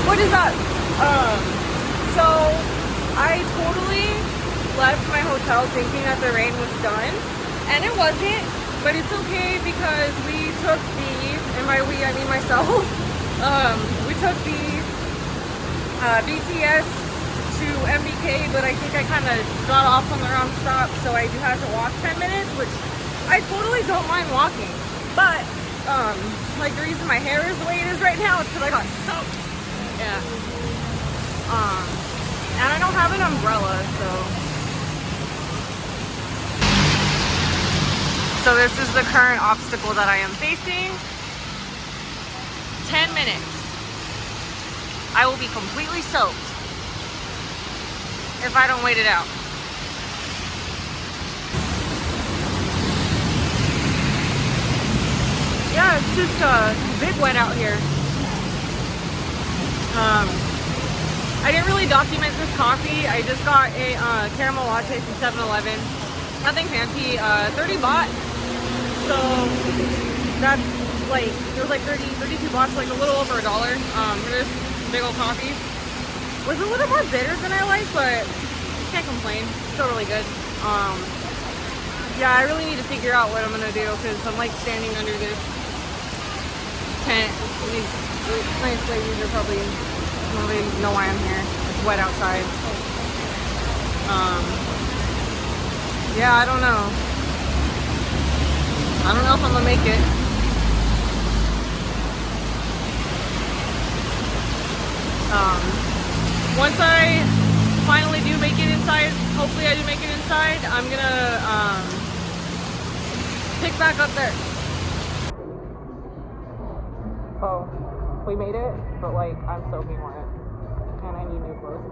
What is that? So I totally left my hotel thinking that the rain was done, and it wasn't, but it's okay because we took the, and by we I mean myself, we took the BTS to MBK, but I think I kind of got off on the wrong stop, so I do have to walk 10 minutes, which I totally don't mind walking. But like the reason my hair is the way it is right now is because I got soaked. Yeah. And I don't have an umbrella, so this is the current obstacle that I am facing. 10 minutes. I will be completely soaked if I don't wait it out. Yeah, it's just big wet out here. I didn't really document this coffee. I just got a caramel latte from 7-Eleven. Nothing fancy. 30 baht. So that's like, it was like 32 baht, like a little over $1 for this big old coffee. Was a little more bitter than I like, but can't complain. Still really good. Yeah, I really need to figure out what I'm gonna do because I'm like standing under this tent. These nice ladies are probably don't really know why I'm here. It's wet outside. Yeah, I don't know. I don't know if I'm gonna make it. Once I finally do make it inside, hopefully I do make it inside, I'm gonna pick back up there. So we made it, but like I'm soaking wet and I need new clothes.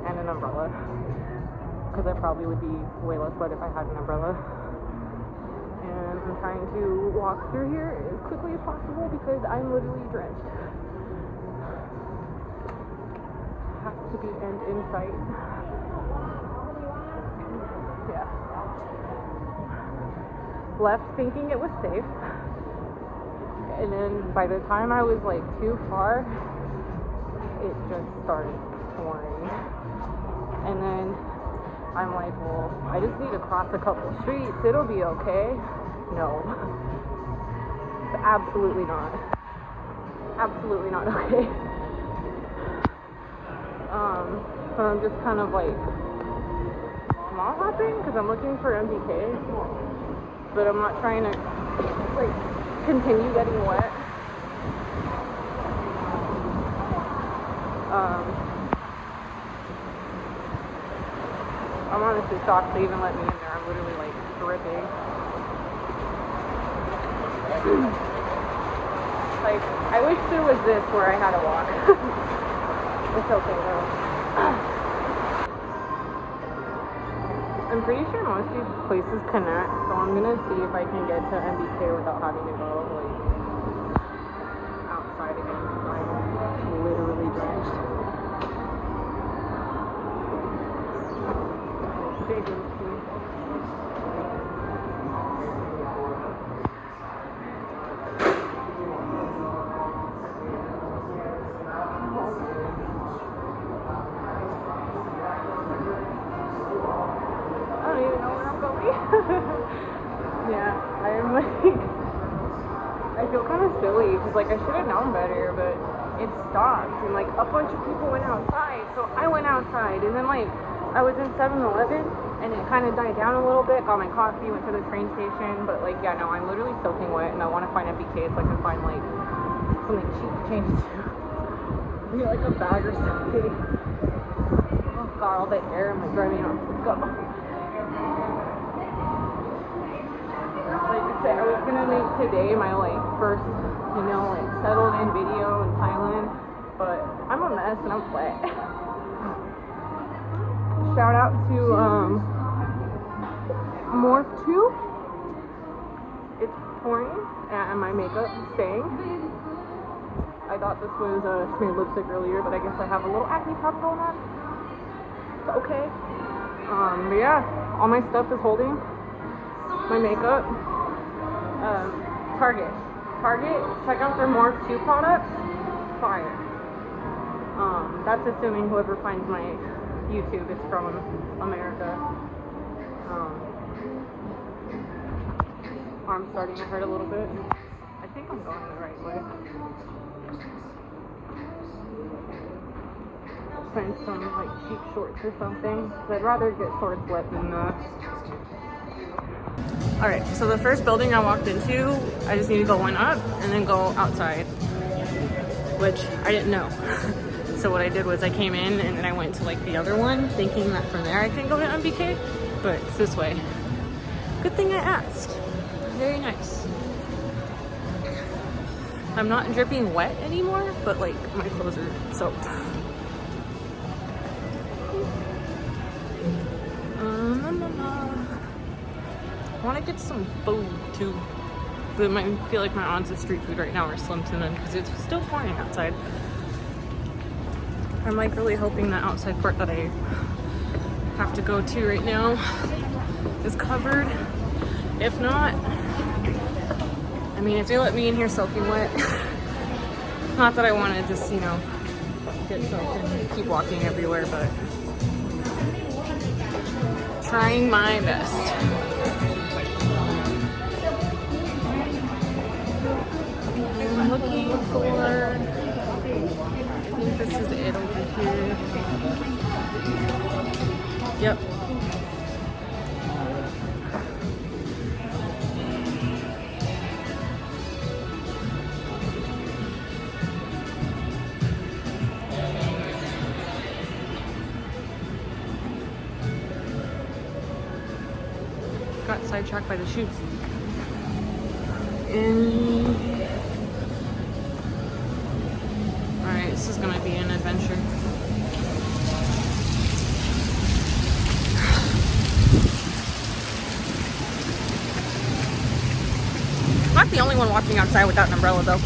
And an umbrella, because I probably would be way less wet if I had an umbrella. And I'm trying to walk through here as quickly as possible because I'm literally drenched. Has to be end in sight. Yeah. Left thinking it was safe. And then by the time I was like too far, it just started pouring. And then I'm like, well, I just need to cross a couple streets. It'll be okay. No. Absolutely not. Absolutely not okay. So I'm just kind of like mall hopping because I'm looking for MBK. But I'm not trying to like continue getting wet. I'm honestly shocked they even let me in there. I'm literally like dripping. Like, I wish there was this where I had to walk. It's okay though. I'm pretty sure most of these places connect, so I'm gonna see if I can get to MBK without having to go like outside again because I'm literally drenched. Big oopsie. I don't even know where I'm going. Yeah, I'm like, I feel kind of silly because like I should have known better, but it stopped and like a bunch of people went outside, so I went outside and then like I was in 7-Eleven and it kind of died down a little bit, got my coffee, went to the train station, but like, yeah, no, I'm literally soaking wet and I want to find MBK so I can find like something cheap to change into. Maybe like a bag or something. Oh god, all the air in my driving off. Let's go. Like I said, I was gonna make today my like first, you know, like settled in video in Thailand, but I'm a mess and I'm wet. Shout out to Morph 2. It's pouring and my makeup is staying. I thought this was a smeared lipstick earlier, but I guess I have a little acne problem going on. It's okay. But yeah, all my stuff is holding. My makeup. Target. Target, check out their Morph 2 products. Fire. That's assuming whoever finds my YouTube is from America. Arm's starting to hurt a little bit. I think I'm going the right way. Find some like cheap shorts or something. Cause I'd rather get shorts wet than Alright, so the first building I walked into, I just need to go one up and then go outside, which I didn't know. So what I did was I came in and then I went to like the other one, thinking that from there I can go to MBK, but it's this way. Good thing I asked. Very nice. I'm not dripping wet anymore, but like my clothes are soaked. I want to get some food too. But I feel like my odds of street food right now are slim to none because it's still pouring outside. I'm like really hoping that outside court that I have to go to right now is covered. If not, I mean, if they let me in here soaking wet, not that I want to just, you know, get soaked and keep walking everywhere, but trying my best. I'm looking for, I think this is it over here. Yep. Got sidetracked by the shoes. Alright, this is gonna be an adventure. I'm not the only one walking outside without an umbrella though.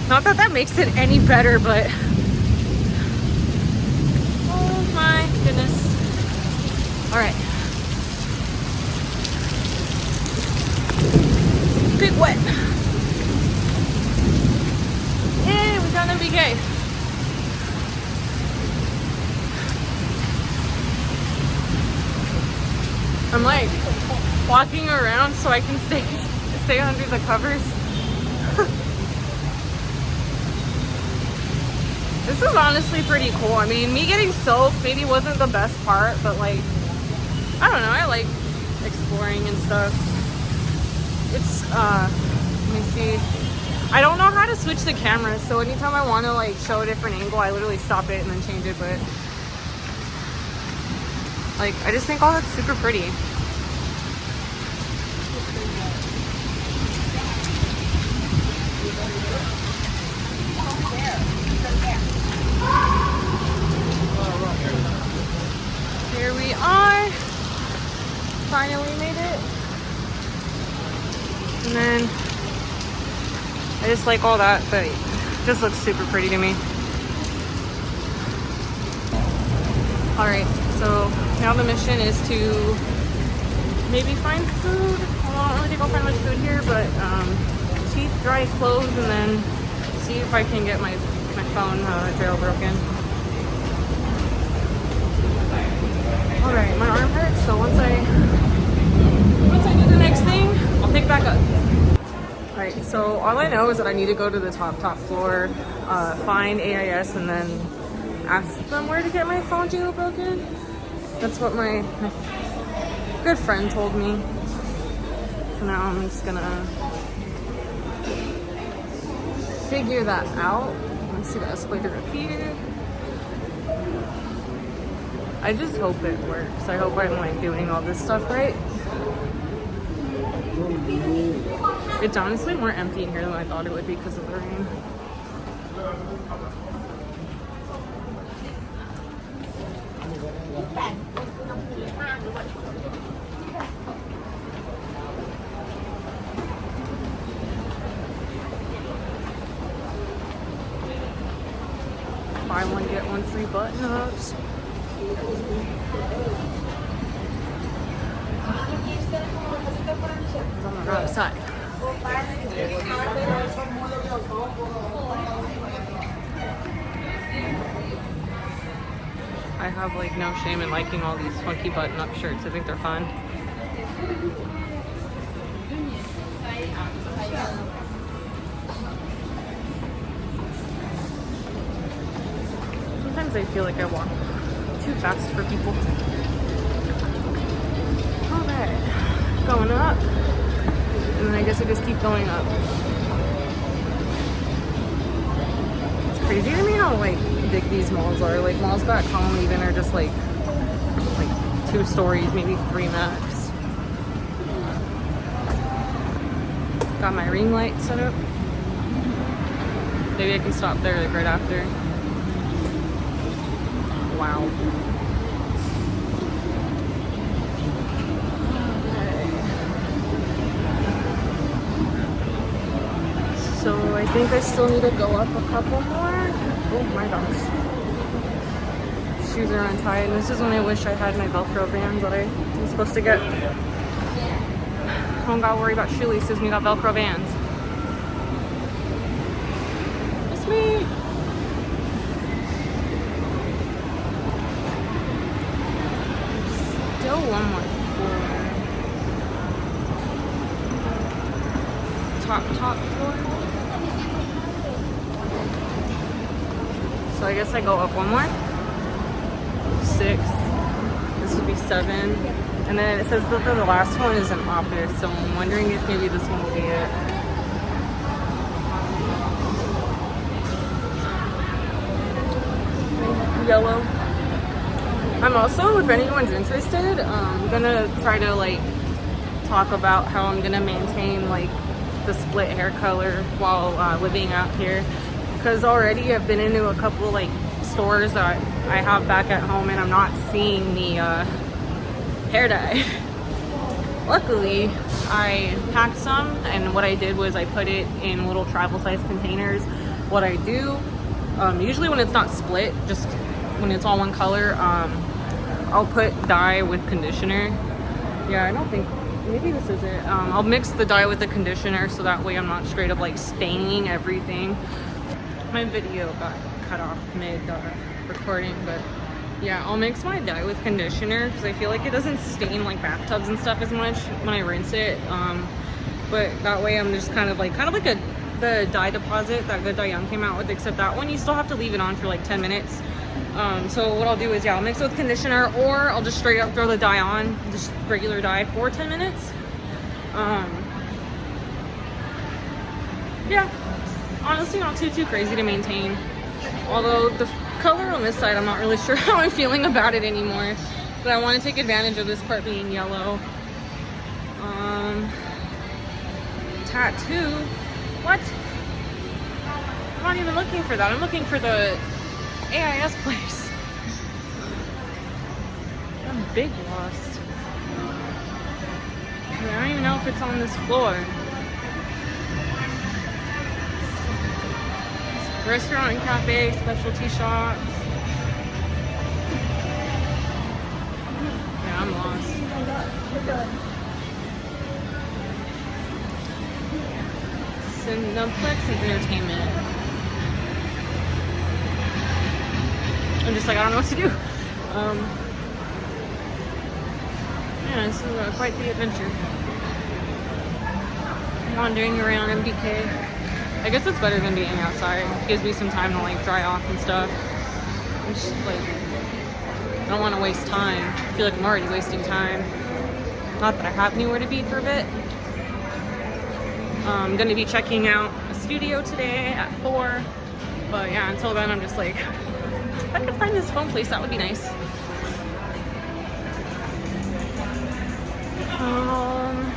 Not that that makes it any better, but oh my goodness. Alright. Big wet. Yay, we got MBK. I'm like walking around so I can stay under the covers. This is honestly pretty cool. I mean, me getting soaked maybe wasn't the best part, but like, I don't know, I like exploring and stuff. It's, let me see. I don't know how to switch the camera, so anytime I want to like show a different angle, I literally stop it and then change it, but like, I just think all that's super pretty. Here we are. Finally made it. And then I just like all that, but it just looks super pretty to me. Alright, so now the mission is to maybe find food. Well, I don't really think I'll find much food here, but cheap, dry clothes, and then see if I can get my phone jailbroken. Alright, my arm hurts, so once I do the next thing, I'll pick back up. Alright, so all I know is that I need to go to the top floor, find AIS, and then ask them where to get my phone jailbroken. That's what my good friend told me. So now I'm just gonna figure that out. Let's see the escalator up here. I just hope it works. I hope I'm like doing all this stuff right. It's honestly more empty in here than I thought it would be because of the rain. Buy one, get one free button-ups. I'm gonna go outside. I have like no shame in liking all these funky button-up shirts. I think they're fun. Sometimes I feel like I walk too fast for people. Alright, going up. And then I guess I just keep going up. It's crazy to me how like big these malls are. Like malls back home even are just like 2 stories, maybe 3 max. Got my ring light set up. Maybe I can stop there like right after. Wow. So I think I still need to go up a couple more. Oh my gosh. Shoes are untied. And this is when I wish I had my Velcro bands that I was supposed to get. I don't gotta worry about shoelaces when you got Velcro bands. It's me. Still one more floor. Top floor. So I guess I go up one more. 6. This would be 7. And then it says that the last one is an office, so I'm wondering if maybe this one will be it. Yellow. I'm also, if anyone's interested, I'm gonna try to like talk about how I'm gonna maintain like the split hair color while living out here, because already I've been into a couple like stores that I have back at home and I'm not seeing the hair dye. Luckily I packed some, and what I did was I put it in little travel size containers. What I do usually when it's not split, just when it's all one color, I'll put dye with conditioner. Yeah, I don't think, maybe this is it. I'll mix the dye with the conditioner so that way I'm not straight up like staining everything. My video got cut off mid recording, but yeah, I'll mix my dye with conditioner because I feel like it doesn't stain like bathtubs and stuff as much when I rinse it. But that way I'm just kind of like the dye deposit that Good Dye Young came out with, except that one you still have to leave it on for like 10 minutes. So what I'll do is, yeah, I'll mix it with conditioner, or I'll just straight up throw the dye on, just regular dye for 10 minutes. Yeah, honestly not too crazy to maintain. Although the color on this side, I'm not really sure how I'm feeling about it anymore. But I want to take advantage of this part being yellow. Tattoo. What? I'm not even looking for that. I'm looking for the AIS place. I'm big lost. I don't even know if it's on this floor. Restaurant and cafe, specialty shops. Yeah, I'm lost. Cineplex and entertainment. I'm just like, I don't know what to do. Yeah, this is quite the adventure. Wandering around MBK. I guess it's better than being outside. It gives me some time to like dry off and stuff. I'm just like, I don't want to waste time. I feel like I'm already wasting time. Not that I have anywhere to be for a bit. I'm gonna be checking out a studio today at 4. But yeah, until then I'm just like, if I could find this phone place, that would be nice. I'm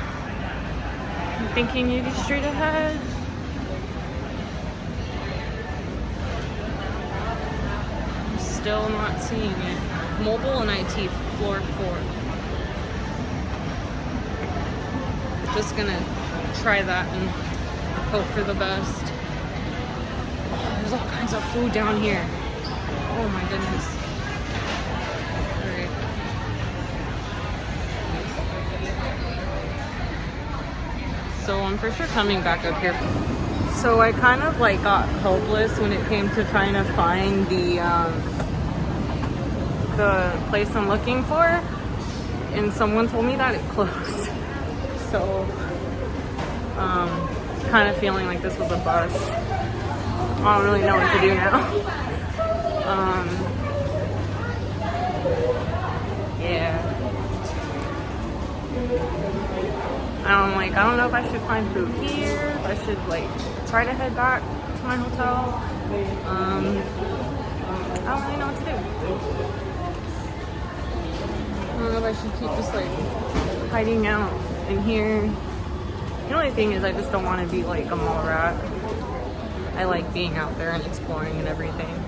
thinking maybe straight ahead. I'm still not seeing it. Mobile and IT, floor 4. Just gonna try that and hope for the best. Oh, there's all kinds of food down here. Oh my goodness. Alright. So I'm for sure coming back up here. So I kind of like got hopeless when it came to trying to find the place I'm looking for, and someone told me that it closed. So kind of feeling like this was a bust. I don't really know what to do now. Yeah. I don't know if I should find food here. I should like try to head back to my hotel. I don't really know what to do. I don't know if I should keep just like hiding out in here. The only thing is I just don't want to be like a mall rat. I like being out there and exploring and everything.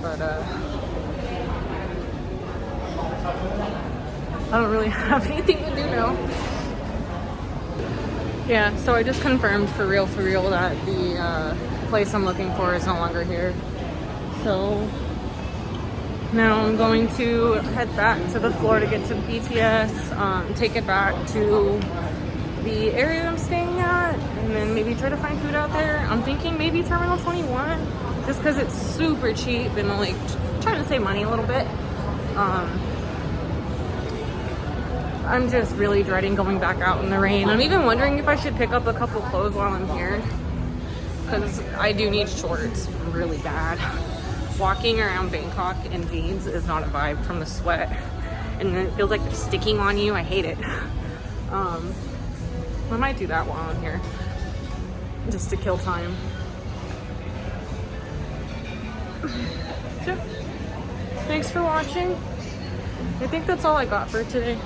But I don't really have anything to do now. Yeah, so I just confirmed for real that the place I'm looking for is no longer here. So now I'm going to head back to the floor to get to BTS, take it back to the area I'm staying at, and then maybe try to find food out there. I'm thinking maybe Terminal 21, just because it's super cheap and like trying to save money a little bit. I'm just really dreading going back out in the rain. I'm even wondering if I should pick up a couple clothes while I'm here, because I do need shorts really bad. Walking around Bangkok in jeans is not a vibe from the sweat, and then it feels like they're sticking on you. I hate it. I might do that while I'm here, just to kill time. So, thanks for watching. I think that's all I got for today.